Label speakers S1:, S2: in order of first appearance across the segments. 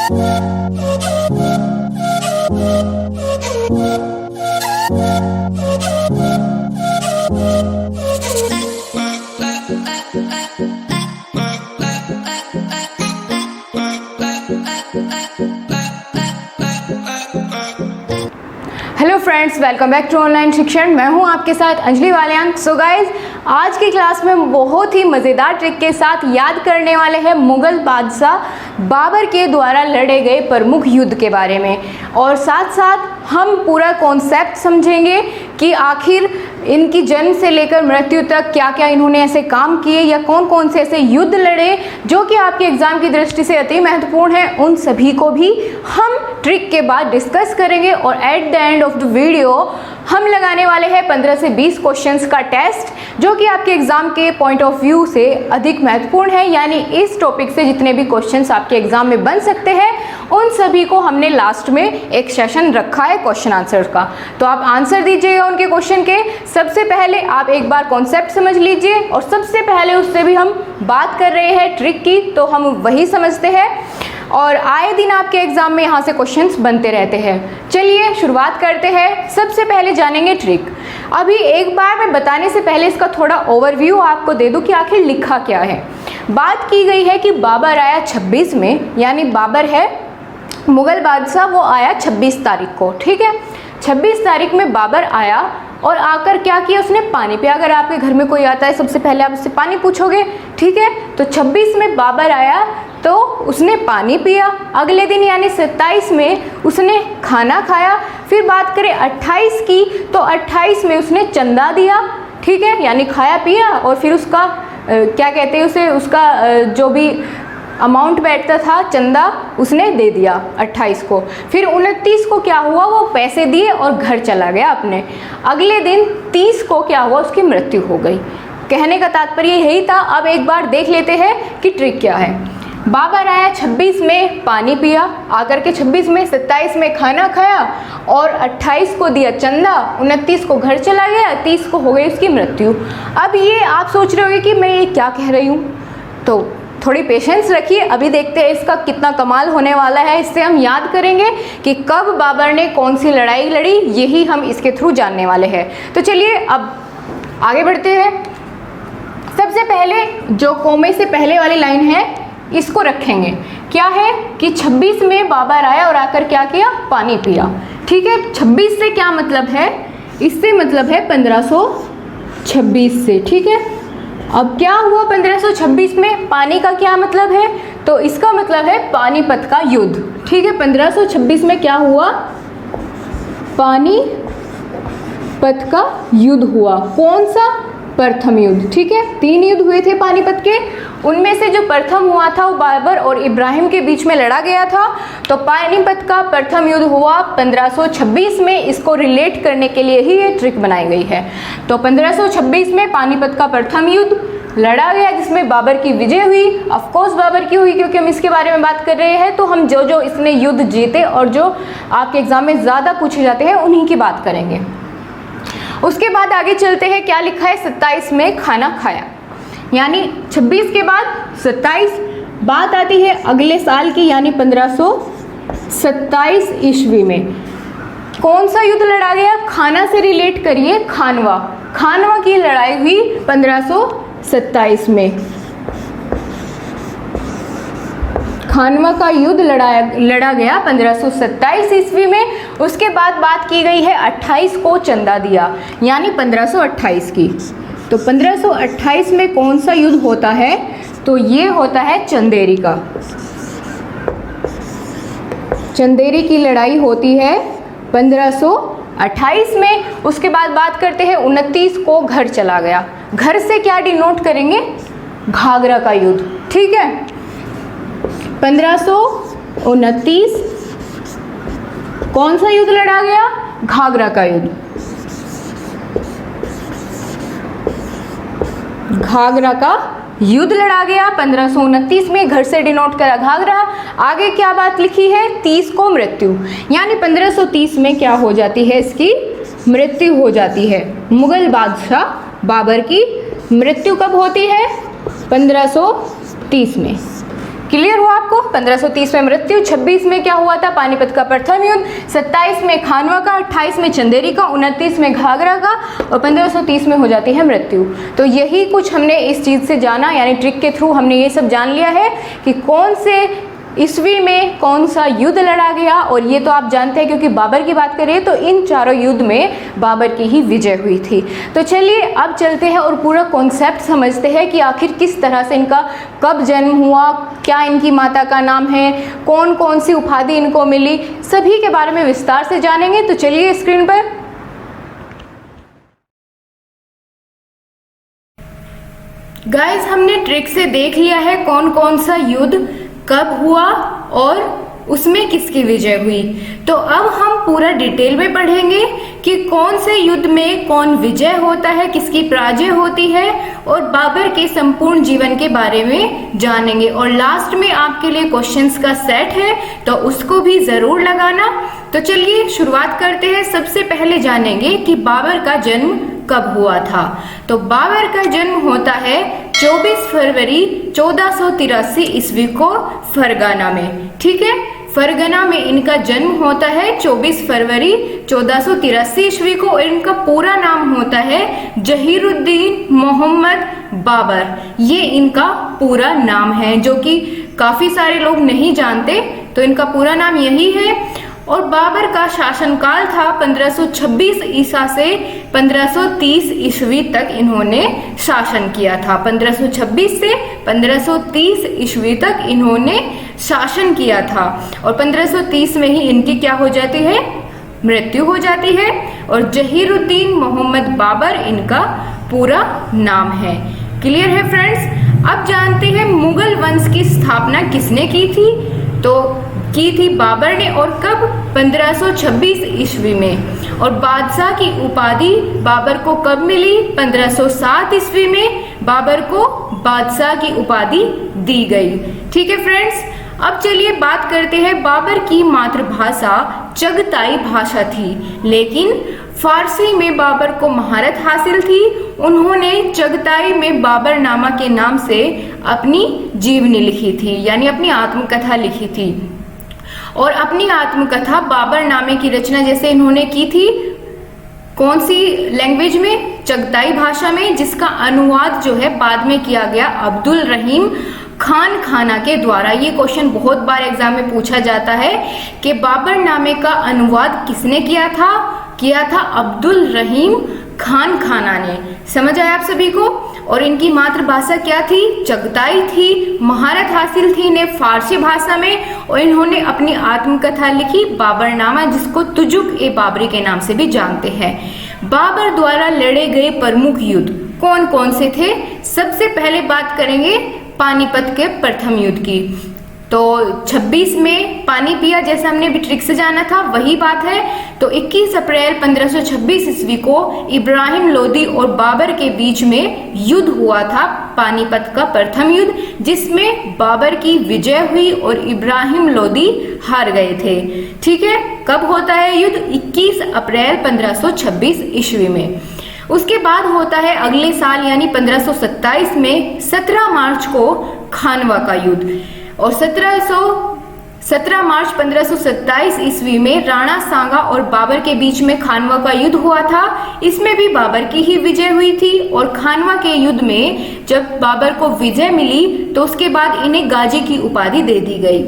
S1: Hello friends, welcome back to online शिक्षण। मैं हूं आपके साथ अंजलि वालियान। सो गाइज, आज की क्लास में बहुत ही मज़ेदार ट्रिक के साथ याद करने वाले हैं मुग़ल बादशाह बाबर के द्वारा लड़े गए प्रमुख युद्ध के बारे में, और साथ साथ हम पूरा कॉन्सेप्ट समझेंगे कि आखिर इनकी जन्म से लेकर मृत्यु तक क्या क्या इन्होंने ऐसे काम किए या कौन कौन से ऐसे युद्ध लड़े जो कि आपके एग्ज़ाम की दृष्टि से अति महत्वपूर्ण है। उन सभी को भी हम ट्रिक के बाद डिस्कस करेंगे, और at the end of the video हम लगाने वाले हैं 15 से 20 क्वेश्चंस का टेस्ट, जो कि आपके एग्ज़ाम के पॉइंट ऑफ व्यू से अधिक महत्वपूर्ण है। यानी इस टॉपिक से जितने भी क्वेश्चंस आपके एग्ज़ाम में बन सकते हैं उन सभी को हमने लास्ट में एक सेशन रखा है क्वेश्चन आंसर का। तो आप आंसर दीजिएगा उनके क्वेश्चन के। सबसे पहले आप एक बार कॉन्सेप्ट समझ लीजिए, और सबसे पहले उससे भी हम बात कर रहे हैं ट्रिक की, तो हम वही समझते हैं, और आए दिन आपके एग्जाम में यहाँ से क्वेश्चंस बनते रहते हैं। चलिए शुरुआत करते हैं। सबसे पहले जानेंगे ट्रिक। अभी एक बार मैं बताने से पहले इसका थोड़ा ओवरव्यू आपको दे दूं कि आखिर लिखा क्या है। बात की गई है कि बाबर आया 26 में, यानी बाबर है मुग़ल बादशाह, वो आया 26 तारीख को। ठीक है, 26 तारीख में बाबर आया और आकर क्या किया, उसने पानी पिया। अगर आपके घर में कोई आता है सबसे पहले आप उससे पानी पूछोगे, ठीक है। तो 26 में बाबर आया तो उसने पानी पिया। अगले दिन यानी 27 में उसने खाना खाया। फिर बात करें 28 की, तो 28 में उसने चंदा दिया। ठीक है, यानी खाया पिया और फिर उसका क्या कहते हैं उसे, उसका जो भी अमाउंट बैठता था चंदा उसने दे दिया 28 को। फिर 29 को क्या हुआ, वो पैसे दिए और घर चला गया अपने। अगले दिन 30 को क्या हुआ, उसकी मृत्यु हो गई। कहने का तात्पर्य यही था। अब एक बार देख लेते हैं कि ट्रिक क्या है। बाबर आया 26 में, पानी पिया, आकर के 26 में 27 में खाना खाया और 28 को दिया चंदा, 29 को घर चला गया, 30 को हो गई उसकी मृत्यु। अब ये आप सोच रहे होंगे कि मैं ये क्या कह रही हूँ, तो थोड़ी पेशेंस रखिए। अभी देखते हैं इसका कितना कमाल होने वाला है। इससे हम याद करेंगे कि कब बाबर ने कौन सी लड़ाई लड़ी, यही हम इसके थ्रू जानने वाले हैं। तो चलिए अब आगे बढ़ते हैं। सबसे पहले जो कोमे से पहले वाली लाइन है इसको रखेंगे। क्या है कि 26 में बाबर आया और आकर क्या किया, पानी पिया। ठीक है, 26 से क्या मतलब है, इससे मतलब है 1526 से। ठीक है, अब क्या हुआ 1526 में, पानी का क्या मतलब है, तो इसका मतलब है पानीपत का युद्ध। ठीक है, 1526 में क्या हुआ, पानीपत का युद्ध हुआ। कौन सा, प्रथम युद्ध। ठीक है, 3 युद्ध हुए थे पानीपत के, उनमें से जो प्रथम हुआ था वो बाबर और इब्राहिम के बीच में लड़ा गया था। तो पानीपत का प्रथम युद्ध हुआ 1526 में। इसको रिलेट करने के लिए ही ये ट्रिक बनाई गई है। तो 1526 में पानीपत का प्रथम युद्ध लड़ा गया जिसमें बाबर की विजय हुई। ऑफ कोर्स बाबर की हुई, क्योंकि हम इसके बारे में बात कर रहे हैं। तो हम जो जो इसने युद्ध जीते और जो आपके एग्जाम में ज़्यादा पूछे जाते हैं उन्हीं की बात करेंगे। उसके बाद आगे चलते हैं। क्या लिखा है, 27 में खाना खाया, यानी 26 के बाद 27। बात आती है अगले साल की, यानी 1527 ईस्वी में। कौन सा युद्ध लड़ा गया, खाना से रिलेट करिए, खानवा। खानवा की लड़ाई हुई 1527 में। खानवा का युद्ध लड़ा गया 1527 ईस्वी में। उसके बाद बात की गई है 28 को चंदा दिया, यानी 1528 की। तो 1528 में कौन सा युद्ध होता है, तो ये होता है चंदेरी का। चंदेरी की लड़ाई होती है 1528 में। उसके बाद बात करते हैं 29 को घर चला गया। घर से क्या डिनोट करेंगे, घाघरा का युद्ध। ठीक है, 1529 कौन सा युद्ध लड़ा गया, घाघरा का युद्ध। घाघरा का युद्ध लड़ा गया 1529 में, घर से डिनोट करा घाघरा। आगे क्या बात लिखी है, 30 को मृत्यु, यानी 1530 में क्या हो जाती है, इसकी मृत्यु हो जाती है। मुगल बादशाह बाबर की मृत्यु कब होती है, 1530 में। क्लियर हुआ आपको? 1530 में मृत्यु, 26 में क्या हुआ था? पानीपत का प्रथम युद्ध, 27 में खानवा का, 28 में चंदेरी का, 29 में घाघरा का और 1530 में हो जाती है मृत्यु। तो यही कुछ हमने इस चीज़ से जाना, यानी ट्रिक के थ्रू हमने ये सब जान लिया है कि कौन से ईस्वी में कौन सा युद्ध लड़ा गया। और ये तो आप जानते हैं क्योंकि बाबर की बात करें तो इन चारों युद्ध में बाबर की ही विजय हुई थी। तो चलिए अब चलते हैं और पूरा कॉन्सेप्ट समझते हैं कि आखिर किस तरह से इनका कब जन्म हुआ, क्या इनकी माता का नाम है, कौन कौन सी उपाधि इनको मिली, सभी के बारे में विस्तार से जानेंगे। तो चलिए स्क्रीन पर गाइस हमने ट्रिक से देख लिया है कौन कौन सा युद्ध कब हुआ और उसमें किसकी विजय हुई। तो अब हम पूरा डिटेल में पढ़ेंगे कि कौन से युद्ध में कौन विजय होता है, किसकी पराजय होती है और बाबर के संपूर्ण जीवन के बारे में जानेंगे। और लास्ट में आपके लिए क्वेश्चंस का सेट है तो उसको भी जरूर लगाना। तो चलिए शुरुआत करते हैं। सबसे पहले जानेंगे कि बाबर का जन्म कब हुआ था। तो बाबर का जन्म होता है 24 फरवरी 1483 ईस्वी को फरगाना में। ठीक है, फरगना में इनका जन्म होता है 24 फरवरी 1483 ईस्वी को। इनका पूरा नाम होता है जहीरुद्दीन मोहम्मद बाबर। ये इनका पूरा नाम है जो कि काफी सारे लोग नहीं जानते, तो इनका पूरा नाम यही है। और बाबर का शासनकाल था 1526 ईसा से 1530 ईस्वी तक इन्होंने शासन किया था। 1526 से 1530 ईस्वी तक इन्होंने शासन किया था और 1530 में ही इनकी क्या हो जाती है? मृत्यु हो जाती है। और जहीरुद्दीन मोहम्मद बाबर इनका पूरा नाम है। क्लियर है फ्रेंड्स? अब जानते हैं मुगल वंश की स्थापना किसने की थी। तो की थी बाबर ने। और कब? 1526 ईस्वी में। और बादशाह की उपाधि बाबर को कब मिली? 1507 ईस्वी में बाबर को बादशाह की उपाधि दी गई। ठीक है फ्रेंड्स, अब चलिए बात करते हैं। बाबर की मातृभाषा चगताई भाषा थी, लेकिन फारसी में बाबर को महारत हासिल थी। उन्होंने चगताई में बाबर नामा के नाम से अपनी जीवनी लिखी थी, यानी अपनी आत्मकथा लिखी थी। और अपनी आत्मकथा बाबर नामे की रचना जैसे इन्होंने की थी, कौन सी लैंग्वेज में? चगताई भाषा में, जिसका अनुवाद जो है बाद में किया गया अब्दुल रहीम खान खाना के द्वारा। ये क्वेश्चन बहुत बार एग्जाम में पूछा जाता है कि बाबर नामे का अनुवाद किसने किया था? किया था अब्दुल रहीम खान खाना ने। समझ आया आप सभी को? और इनकी मातृभाषा क्या थी? चगताई थी। महारत हासिल थी इन्हें फारसी भाषा में और इन्होंने अपनी आत्मकथा लिखी बाबरनामा, जिसको तुजुक ए बाबरी के नाम से भी जानते हैं। बाबर द्वारा लड़े गए प्रमुख युद्ध कौन कौन से थे? सबसे पहले बात करेंगे पानीपत के प्रथम युद्ध की। तो 26 में पानी पिया, जैसे हमने अभी ट्रिक से जाना था वही बात है। तो 21 अप्रैल 1526 ईस्वी को इब्राहिम लोदी और बाबर के बीच में युद्ध हुआ था, पानीपत का प्रथम युद्ध, जिसमें बाबर की विजय हुई और इब्राहिम लोदी हार गए थे। ठीक है, कब होता है युद्ध? 21 अप्रैल 1526 ईस्वी में। उसके बाद होता है अगले साल यानी 1527 में 17 मार्च को खानवा का युद्ध। और 17 मार्च 1527 ईस्वी में राणा सांगा और बाबर के बीच में खानवा का युद्ध हुआ था। इसमें भी बाबर की ही विजय हुई थी। और खानवा के युद्ध में जब बाबर को विजय मिली तो उसके बाद इन्हें गाजी की उपाधि दे दी गई।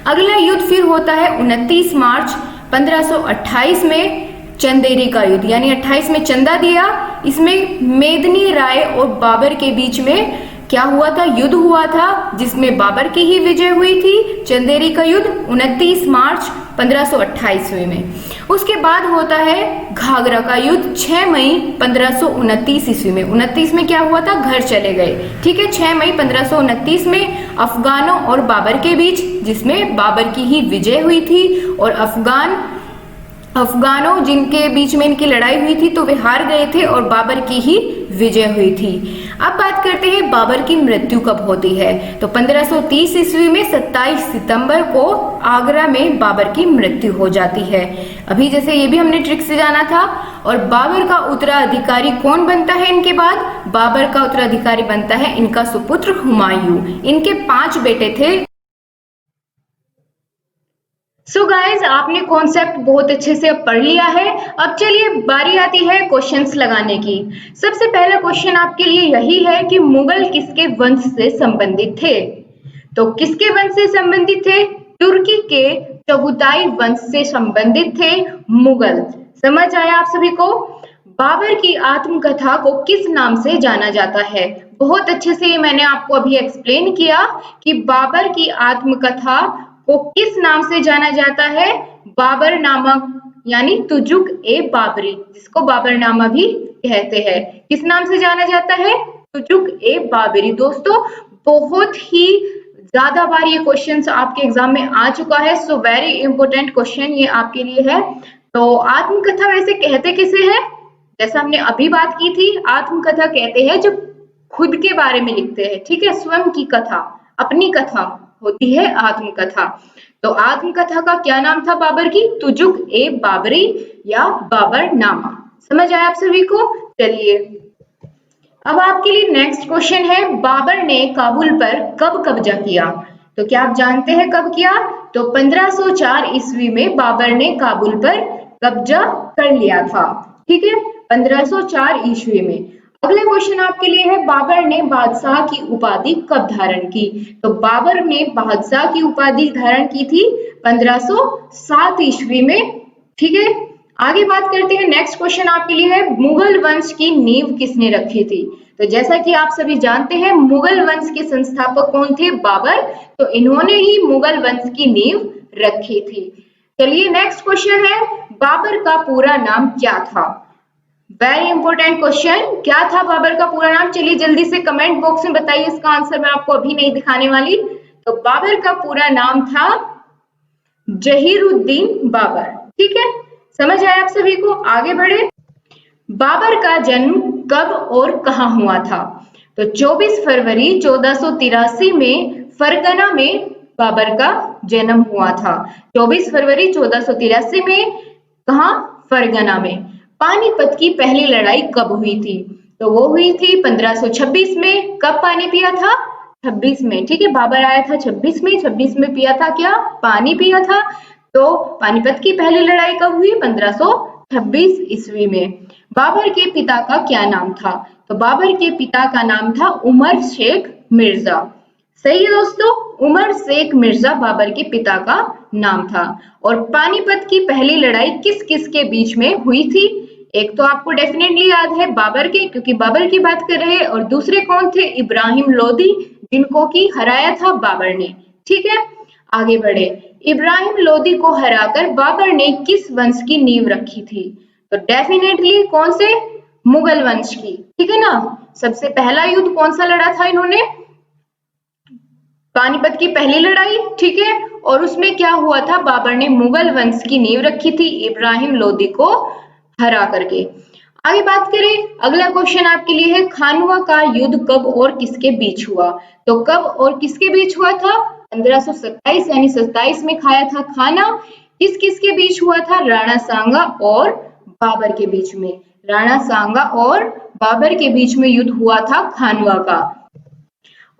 S1: अगला युद्ध फिर होता है 29 मार्च 1528 में चंदेरी का युद्ध, यानी 28 में चंदा दिया। इसमें मेदनी राय और बाबर के बीच में क्या हुआ था? युद्ध हुआ था, जिसमें बाबर की ही विजय हुई थी। चंदेरी का युद्ध 29 मार्च 1528 में। उसके बाद होता है घाघरा का युद्ध 6 मई 1529 ईस्वी में। 29 में क्या हुआ था? घर चले गए। ठीक है, 6 मई 1529 में अफगानों और बाबर के बीच, जिसमें बाबर की ही विजय हुई थी और अफगानों जिनके बीच में इनकी लड़ाई हुई थी तो वे हार गए थे और बाबर की ही विजय हुई थी। अब बात करते हैं बाबर की मृत्यु कब होती है। तो 1530 ईस्वी में 27 सितंबर को आगरा में बाबर की मृत्यु हो जाती है। अभी जैसे ये भी हमने ट्रिक से जाना था। और बाबर का उत्तराधिकारी कौन बनता है इनके बाद? बाबर का उत्तराधिकारी बनता है इनका सुपुत्र हुमायूं। इनके 5 बेटे थे। सो गाइज, आपने कॉन्सेप्ट बहुत अच्छे से अब पढ़ लिया है। अब चलिए बारी आती है क्वेश्चंस लगाने की। सबसे पहला क्वेश्चन आपके लिए यही है कि मुगल किसके वंश से संबंधित थे? तो किसके वंश से संबंधित थे? तुर्की के चगताई वंश से संबंधित थे मुगल। समझ आया आप सभी को? बाबर की आत्मकथा को किस नाम से जाना जाता है? बहुत अच्छे से मैंने आपको अभी एक्सप्लेन किया कि बाबर की आत्मकथा को किस नाम से जाना जाता है? बाबरनामा, यानी तुजुक ए बाबरी, जिसको बाबरनामा भी कहते हैं। किस नाम से जाना जाता है? तुजुक ए बाबरी। दोस्तों, बहुत ही ज्यादा बार ये क्वेश्चंस आपके एग्जाम में आ चुका है, सो वेरी इंपॉर्टेंट क्वेश्चन ये आपके लिए है। तो आत्मकथा वैसे कहते किसे है? जैसा हमने अभी बात की थी, आत्मकथा कहते हैं जो खुद के बारे में लिखते हैं, ठीक है, स्वयं की कथा, अपनी कथा होती है आत्मकथा। तो आत्मकथा का क्या नाम था बाबर की? तुजुक ए बाबरी या बाबरनामा। समझ आया आप सभी को? चलिए अब आपके लिए नेक्स्ट क्वेश्चन है, बाबर ने काबुल पर कब कब्जा किया? तो क्या आप जानते हैं कब किया? तो 1504 ईस्वी में बाबर ने काबुल पर कब्जा कर लिया था, ठीक है, 1504 ईस्वी में। अगला क्वेश्चन आपके लिए है, बाबर ने बादशाह की उपाधि कब धारण की? तो बाबर ने बादशाह की उपाधि धारण की थी 1507 ईस्वी में, ठीक है। आगे बात करते हैं, नेक्स्ट क्वेश्चन आपके लिए है, मुगल वंश की नींव किसने रखी थी? तो जैसा कि आप सभी जानते हैं, मुगल वंश के संस्थापक कौन थे? बाबर। तो इन्होंने ही मुगल वंश की नींव रखी थी। चलिए नेक्स्ट क्वेश्चन है, बाबर का पूरा नाम क्या था? वेरी इंपॉर्टेंट क्वेश्चन, क्या था बाबर का पूरा नाम? चलिए जल्दी से कमेंट बॉक्स में बताइए, इसका आंसर मैं आपको अभी नहीं दिखाने वाली। तो बाबर का पूरा नाम था जहीरुद्दीन बाबर, ठीक है। समझ आया आप सभी को? आगे बढ़े, बाबर का जन्म कब और कहां हुआ था? तो 24 फरवरी 1483 में फरगना में बाबर का जन्म हुआ था। 24 फरवरी 1483 में कहां? फरगना में। पानीपत की पहली लड़ाई कब हुई थी? तो वो हुई थी 1526 में। कब पानी पिया था? 26 में, ठीक है। बाबर आया था 26 में, 26 में पिया था क्या? पानी पिया था। तो पानीपत की पहली लड़ाई कब हुई? 1526 ईस्वी में। बाबर के पिता का क्या नाम था? तो बाबर के पिता का नाम था उमर शेख मिर्जा। सही है दोस्तों, उमर शेख मिर्जा बाबर के पिता का नाम था। और पानीपत की पहली लड़ाई किस किस के बीच में हुई थी? एक तो आपको डेफिनेटली याद है बाबर के, क्योंकि बाबर की बात कर रहे हैं, और दूसरे कौन थे? इब्राहिम लोदी, जिनको की हराया था बाबर ने, ठीक है। आगे बढ़े, इब्राहिम लोदी को हराकर बाबर ने किस वंश की नींव रखी थी? तो डेफिनेटली कौन से? मुगल वंश की, ठीक है ना। सबसे पहला युद्ध कौन सा लड़ा था इन्होंने? पानीपत की पहली लड़ाई, ठीक है। और उसमें क्या हुआ था? बाबर ने मुगल वंश की नींव रखी थी इब्राहिम लोदी को हरा करके। आगे बात करें, अगला क्वेश्चन आपके लिए है, खानवा का युद्ध कब और किसके बीच हुआ? तो कब और किसके बीच हुआ था? 1527 यानी 27 में खाया था खाना। किस किस के बीच हुआ था? राणा सांगा और बाबर के बीच में। राणा सांगा और बाबर के बीच में युद्ध हुआ था खानवा का।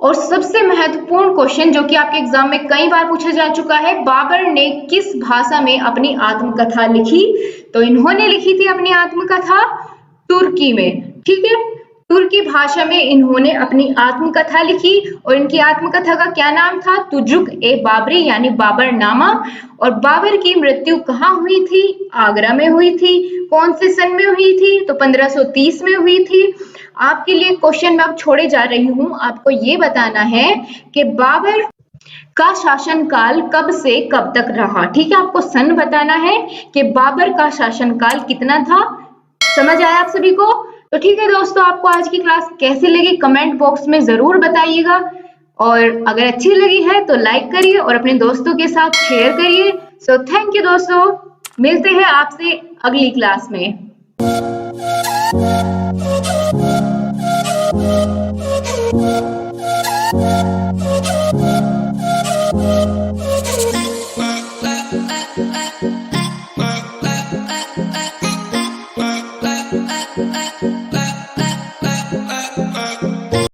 S1: और सबसे महत्वपूर्ण क्वेश्चन जो कि आपके एग्जाम में कई बार पूछा जा चुका है, बाबर ने किस भाषा में अपनी आत्मकथा लिखी? तो इन्होंने लिखी थी अपनी आत्मकथा तुर्की में, ठीक है। तुर्की भाषा में इन्होंने अपनी आत्मकथा लिखी, और इनकी आत्मकथा का क्या नाम था? तुजुक ए बाबरी यानी बाबरनामा। और बाबर की मृत्यु कहाँ हुई थी? आगरा में हुई थी। कौन से सन में हुई थी? तो 1530 में हुई थी। आपके लिए क्वेश्चन मैं अब छोड़े जा रही हूँ, आपको ये बताना है कि बाबर का शासनकाल कब से कब तक रहा, ठीक है। आपको सन बताना है कि बाबर का शासनकाल कितना था। समझ आया आप सभी को? तो ठीक है दोस्तों, आपको आज की क्लास कैसी लगी कमेंट बॉक्स में जरूर बताइएगा, और अगर अच्छी लगी है तो लाइक करिए और अपने दोस्तों के साथ शेयर करिए। सो थैंक यू दोस्तों, मिलते हैं आपसे अगली क्लास में।